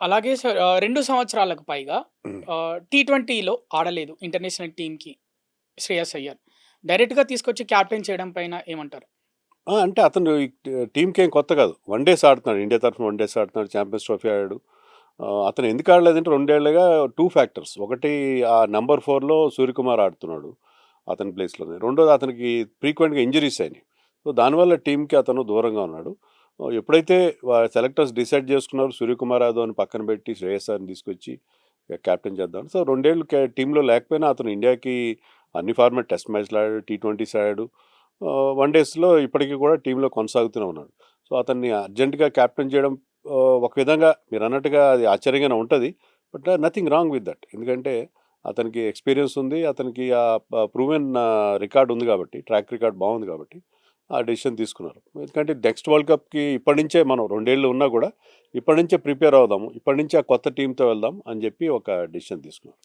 అలాగే 2 సంవత్సరాలకు పైగా టీ20లో ఆడలేదు ఇంటర్నేషనల్ టీమ్‌కి శ్రేయస్ అయ్యర్. డైరెక్ట్‌గా తీసుకొచ్చి క్యాప్టెన్ చేయడం పైన ఏమంటారు? అంటే అతను ఈ టీమ్‌కేం కొత్త కాదు. వన్ డేస్ ఆడుతున్నాడు. ఇండియా తరఫున వన్ డేస్ ఆడుతున్నాడు. ఛాంపియన్స్ ట్రోఫీ ఆడాడు. అతను ఎందుకు ఆడలేదంటే 2 ఏళ్లుగా 2 ఫ్యాక్టర్స్. ఒకటి ఆ నంబర్ 4లో సూర్యకుమార్ ఆడుతున్నాడు అతని ప్లేస్‌లోనే. రెండోది అతనికి ఫ్రీక్వెంట్‌గా ఇంజరీస్ అయినాయి. సో, దానివల్ల టీమ్‌కి అతను దూరంగా ఉన్నాడు. ఎప్పుడైతే సెలెక్టర్స్ డిసైడ్ చేసుకున్నారో సూర్యకుమార్ యాదవ్‌ని పక్కన పెట్టి శ్రేయస్ అయ్యర్‌ని తీసుకొచ్చి కెప్టెన్ చేద్దామని. సో, 2 ఏళ్ళు టీమ్‌లో లేకపోయినా అతను ఇండియాకి అన్ని ఫార్మాట్ టెస్ట్ మ్యాచ్‌లు ఆడాడు. టీ20s ఆడాడు. వన్ డేస్‌లో ఇప్పటికీ కూడా టీంలో కొనసాగుతూనే ఉన్నాడు. సో, అతన్ని అర్జెంట్‌గా క్యాప్టెన్ చేయడం ఒక విధంగా మీరన్నట్టుగా అది ఆశ్చర్యంగానే ఉంటది. But nothing wrong with that. ఎందుకంటే అతనికి ఎక్స్‌పీరియన్స్ ఉంది. అతనికి ప్రూవెన్ రికార్డ్ ఉంది కాబట్టి, ట్రాక్ రికార్డ్ బాగుంది కాబట్టి ఆ డెసిషన్ తీసుకున్నారు. ఎందుకంటే నెక్స్ట్ వరల్డ్ కప్‌కి ఇప్పటి నుంచే మనం 2 ఏళ్ళు ఉన్నా కూడా ఇప్పటి నుంచే ప్రిపేర్ అవుదాము. ఇప్పటి నుంచే ఆ కొత్త టీమ్‌తో వెళ్దాం అని చెప్పి ఒక డెసిషన్ తీసుకున్నారు.